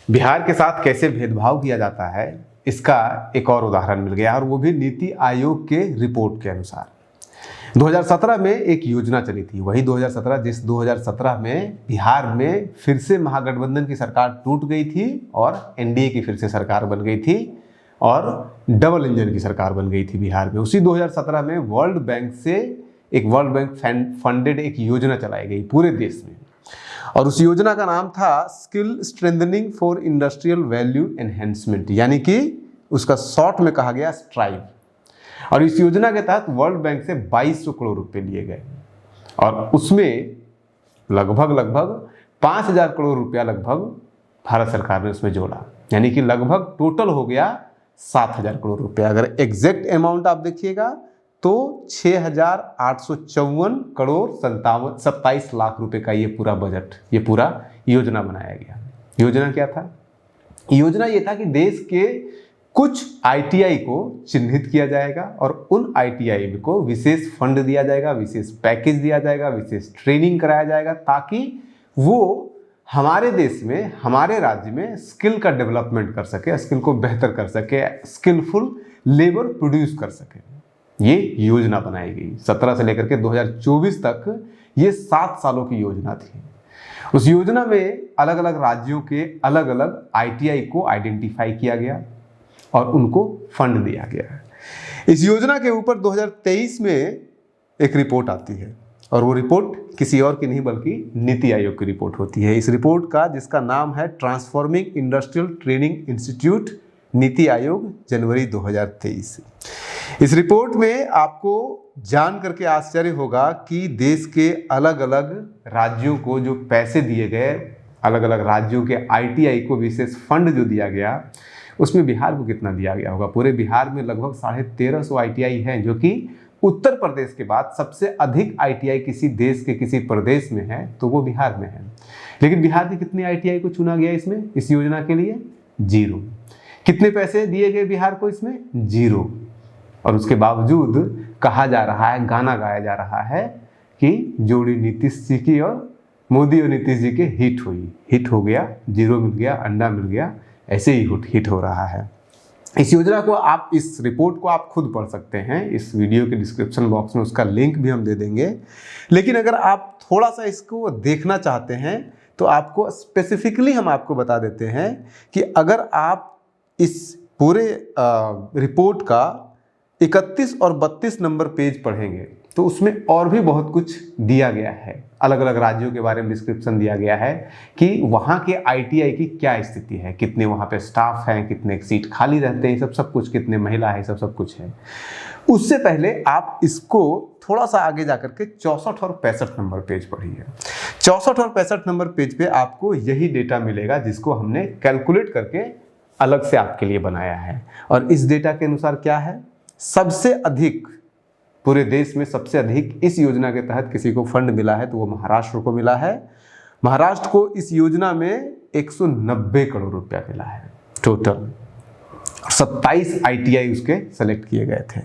बिहार के साथ कैसे भेदभाव किया जाता है इसका एक और उदाहरण मिल गया, और वो भी नीति आयोग के रिपोर्ट के अनुसार। 2017 में एक योजना चली थी, वही 2017 जिस 2017 में बिहार में फिर से महागठबंधन की सरकार टूट गई थी और एनडीए की फिर से सरकार बन गई थी और डबल इंजन की सरकार बन गई थी बिहार में। उसी 2017 में वर्ल्ड बैंक से एक वर्ल्ड बैंक फंडेड एक योजना चलाई गई पूरे देश में, और उस योजना का नाम था skill strengthening for industrial value enhancement, यानी कि उसका शॉर्ट में कहा गया स्ट्राइव। और इस योजना के तहत वर्ल्ड बैंक से 2200 करोड़ रुपए लिए गए और उसमें लगभग 5000 करोड़ रुपया लगभग भारत सरकार ने उसमें जोड़ा, यानी कि लगभग टोटल हो गया 7000 करोड़ रुपया। अगर एग्जैक्ट अमाउंट आप देखिएगा तो 6854 करोड़ 27 लाख रुपए का ये पूरा बजट, ये पूरा योजना बनाया गया। योजना क्या था? योजना ये था कि देश के कुछ आईटीआई को चिन्हित किया जाएगा और उन आईटीआई को विशेष फंड दिया जाएगा, विशेष पैकेज दिया जाएगा, विशेष ट्रेनिंग कराया जाएगा, ताकि वो हमारे देश में, हमारे राज्य में स्किल का डेवलपमेंट कर सके, स्किल को बेहतर कर सके, स्किलफुल लेबर प्रोड्यूस कर सके। ये योजना बनाई गई 17 से लेकर के 2024 तक, ये 7 सालों की योजना थी। उस योजना में अलग अलग राज्यों के अलग अलग आईटीआई को आइडेंटिफाई किया गया और उनको फंड दिया गया। इस योजना के ऊपर 2023 में एक रिपोर्ट आती है और वो रिपोर्ट किसी और की नहीं बल्कि नीति आयोग की रिपोर्ट होती है। इस रिपोर्ट का जिसका नाम है transforming industrial training institute NITI Aayog जनवरी 2023। इस रिपोर्ट में आपको जान करके आश्चर्य होगा कि देश के अलग अलग राज्यों को जो पैसे दिए गए, अलग अलग राज्यों के आईटीआई को विशेष फंड जो दिया गया, उसमें बिहार को कितना दिया गया होगा। पूरे बिहार में लगभग 1350 आईटीआई हैं, जो कि उत्तर प्रदेश के बाद सबसे अधिक आईटीआई किसी देश के किसी प्रदेश में है तो वो बिहार में है। लेकिन बिहार के कितने आईटीआई को चुना गया इसमें, इस योजना के लिए? 0। कितने पैसे दिए गए बिहार को इसमें? 0। और उसके बावजूद कहा जा रहा है, गाना गाया जा रहा है कि जोड़ी नीतीश जी की और मोदी और नीतीश जी के हिट हुई, हिट हो गया, 0 मिल गया, अंडा मिल गया, ऐसे ही हिट हो रहा है। इस योजना को आप, इस रिपोर्ट को आप खुद पढ़ सकते हैं, इस वीडियो के डिस्क्रिप्शन बॉक्स में उसका लिंक भी हम दे देंगे। लेकिन अगर आप थोड़ा सा इसको देखना चाहते हैं तो आपको स्पेसिफिकली हम आपको बता देते हैं कि अगर आप इस पूरे रिपोर्ट का 31 और 32 नंबर पेज पढ़ेंगे तो उसमें और भी बहुत कुछ दिया गया है। अलग अलग राज्यों के बारे में डिस्क्रिप्शन दिया गया है कि वहाँ के आईटीआई की क्या स्थिति है, कितने वहाँ पे स्टाफ हैं, कितने सीट खाली रहते हैं, सब कुछ, कितने महिला है, सब कुछ है। उससे पहले आप इसको थोड़ा सा आगे जाकर के 64 और 65 नंबर पेज पढ़िए। 64 और 65 नंबर पेज पे आपको यही डेटा मिलेगा जिसको हमने कैलकुलेट करके अलग से आपके लिए बनाया है। और इस डेटा के अनुसार क्या है, सबसे अधिक पूरे देश में सबसे अधिक इस योजना के तहत किसी को फंड मिला है तो वो महाराष्ट्र को मिला है। महाराष्ट्र को इस योजना में 190 करोड़ रुपया मिला है टोटल। 27 आईटीआई उसके सेलेक्ट किए गए थे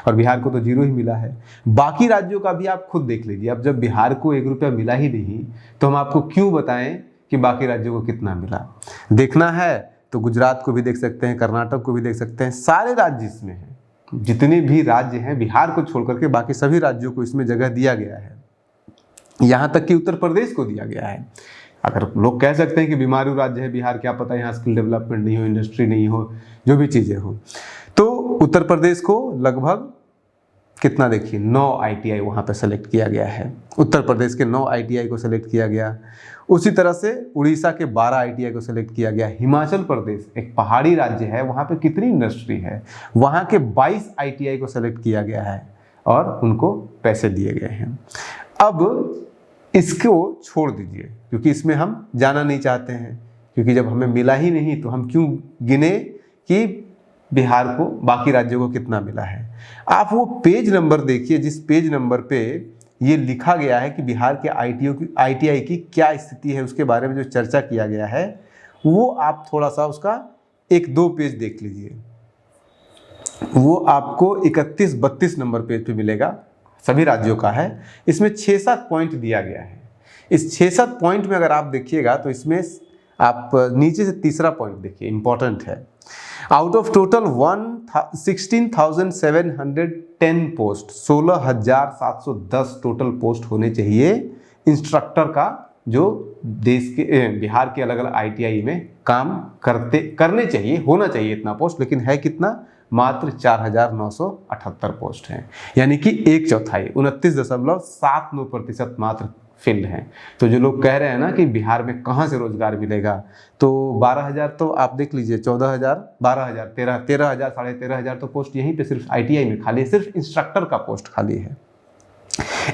और बिहार को तो 0 ही मिला है। बाकी राज्यों का भी आप खुद देख लीजिए। अब जब बिहार को 1 रुपया मिला ही नहीं तो हम आपको क्यों बताएं कि बाकी राज्यों को कितना मिला। देखना है तो गुजरात को भी देख सकते हैं, कर्नाटक को भी देख सकते हैं, सारे राज्य इसमें हैं। जितने भी राज्य हैं, बिहार को छोड़ करके बाकी सभी राज्यों को इसमें जगह दिया गया है। यहाँ तक कि उत्तर प्रदेश को दिया गया है। अगर लोग कह सकते हैं कि बीमारू राज्य है बिहार, क्या पता यहाँ स्किल डेवलपमेंट नहीं हो, इंडस्ट्री नहीं हो, जो भी चीज़ें हो, तो उत्तर प्रदेश को लगभग कितना, देखिए 9 आईटीआई वहाँ पे सेलेक्ट किया गया है। उत्तर प्रदेश के 9 आईटीआई को सेलेक्ट किया गया। उसी तरह से उड़ीसा के 12 आईटीआई को सेलेक्ट किया गया। हिमाचल प्रदेश एक पहाड़ी राज्य है, वहाँ पे कितनी इंडस्ट्री है, वहाँ के 22 आईटीआई को सेलेक्ट किया गया है और उनको पैसे दिए गए हैं। अब इसको छोड़ दीजिए क्योंकि इसमें हम जाना नहीं चाहते हैं, क्योंकि जब हमें मिला ही नहीं तो हम क्यों गिने कि बिहार को, बाकी राज्यों को कितना मिला है। आप वो पेज नंबर देखिए जिस पेज नंबर पे ये लिखा गया है कि बिहार के आईटीआई की क्या स्थिति है, उसके बारे में जो चर्चा किया गया है, वो आप थोड़ा सा उसका 1-2 पेज देख लीजिए। वो आपको 31-32 नंबर पेज पे मिलेगा, सभी राज्यों का है। इसमें 6-7 पॉइंट दिया गया है। इस 6-7 पॉइंट में अगर आप देखिएगा तो इसमें आप नीचे से तीसरा पॉइंट देखिए, इंपॉर्टेंट है। Out of total 16,710 post, 16,710 total post होने चाहिए इंस्ट्रक्टर का, जो देश के बिहार के अलग अलग ITI में काम करने चाहिए, होना चाहिए इतना पोस्ट, लेकिन है कितना? मात्र 4,978 पोस्ट हैं, यानी कि 1/4, 29.79% मात्र फिल्ड हैं। तो जो लोग कह रहे हैं ना कि बिहार में कहाँ से रोजगार मिलेगा, तो 12,000 तो आप देख लीजिए, 14,000, 12,000, 13,000, 13,500 तो पोस्ट यहीं पे सिर्फ ITI में खाली है, सिर्फ इंस्ट्रक्टर का पोस्ट खाली है।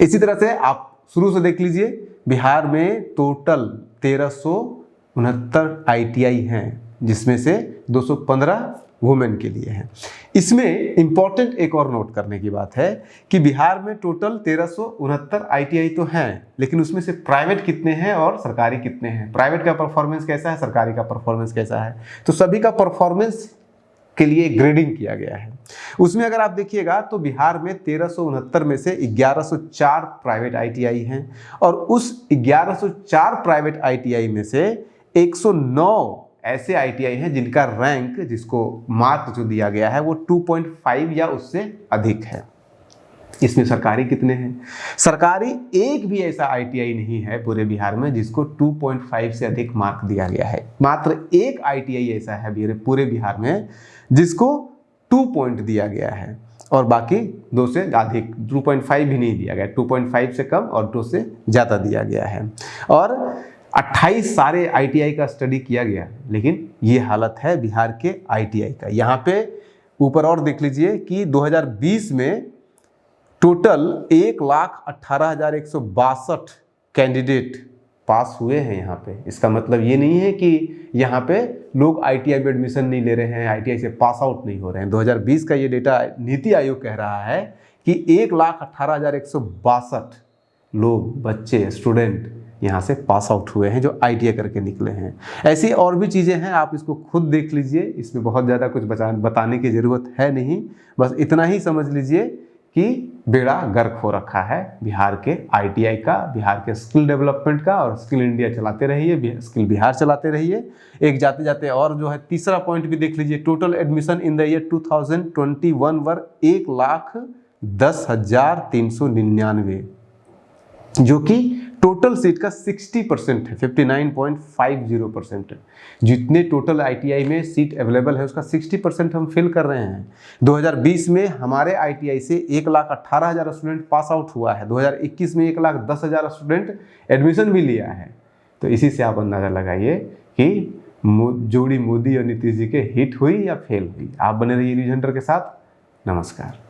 इसी तरह से आप शुरू से देख लीजिए, बिहार में टोटल 1,369 ITI हैं, जिसमें से 215 वुमेन के लिए हैं। इसमें इंपॉर्टेंट एक और नोट करने की बात है कि बिहार में टोटल 1,369 ITI तो हैं, लेकिन उसमें से प्राइवेट कितने हैं और सरकारी कितने हैं, प्राइवेट का परफॉर्मेंस कैसा है, सरकारी का परफॉर्मेंस कैसा है, तो सभी का परफॉर्मेंस के लिए ग्रेडिंग किया गया है। उसमें अगर आप देखिएगा तो बिहार में 1,369 में से 1,104 प्राइवेट ITI हैं, और उस 1,104 प्राइवेट ITI में से 109 ऐसे ITI हैं जिनका रैंक, जिसको मार्क जो दिया गया है वो 2.5 या उससे अधिक है। इसमें सरकारी कितने हैं? सरकारी एक भी ऐसा ITI नहीं है पूरे बिहार में जिसको 2.5 से अधिक मार्क दिया गया है। मात्र एक ITI ऐसा है पूरे बिहार में जिसको 2 पॉइंट दिया गया है, और बाकी 2 से अधिक, 2.5 भी नहीं दिया गया, 2.5 से कम और 2 से ज़्यादा दिया गया है। और 28 सारे ITI का स्टडी किया गया, लेकिन ये हालत है बिहार के ITI का। यहाँ पे ऊपर और देख लीजिए कि 2020 में टोटल 1,18,162 कैंडिडेट पास हुए हैं यहाँ पे। इसका मतलब ये नहीं है कि यहाँ पे लोग ITI में एडमिशन नहीं ले रहे हैं, ITI से पास आउट नहीं हो रहे हैं। 2020 का ये डेटा नीति आयोग कह रहा है कि 1,18,162 लोग, बच्चे, स्टूडेंट यहाँ से पास आउट हुए हैं जो ITI करके निकले हैं। ऐसी और भी चीज़ें हैं, आप इसको खुद देख लीजिए, इसमें बहुत ज़्यादा कुछ बताने की ज़रूरत है नहीं। बस इतना ही समझ लीजिए कि बेड़ा गर्क हो रखा है बिहार के ITI का, बिहार के स्किल डेवलपमेंट का, और स्किल इंडिया चलाते रहिए, स्किल बिहार चलाते रहिए। एक जाते जाते और जो है तीसरा पॉइंट भी देख लीजिए, total admission in the year 2021 वर 1,10,399, जो कि टोटल सीट का 60% है, 59.50%। जितने टोटल ITI में सीट अवेलेबल है उसका 60% हम फिल कर रहे हैं। 2020 में हमारे ITI से 1,18,000 स्टूडेंट पास आउट हुआ है, 2021 में 1,10,000 स्टूडेंट एडमिशन भी लिया है। तो इसी से आप अंदाज़ा लगाइए कि जोड़ी मोदी और नीतीश जी के हिट हुई या फेल हुई। आप बने रहिए न्यूज़ हंटर के साथ। नमस्कार।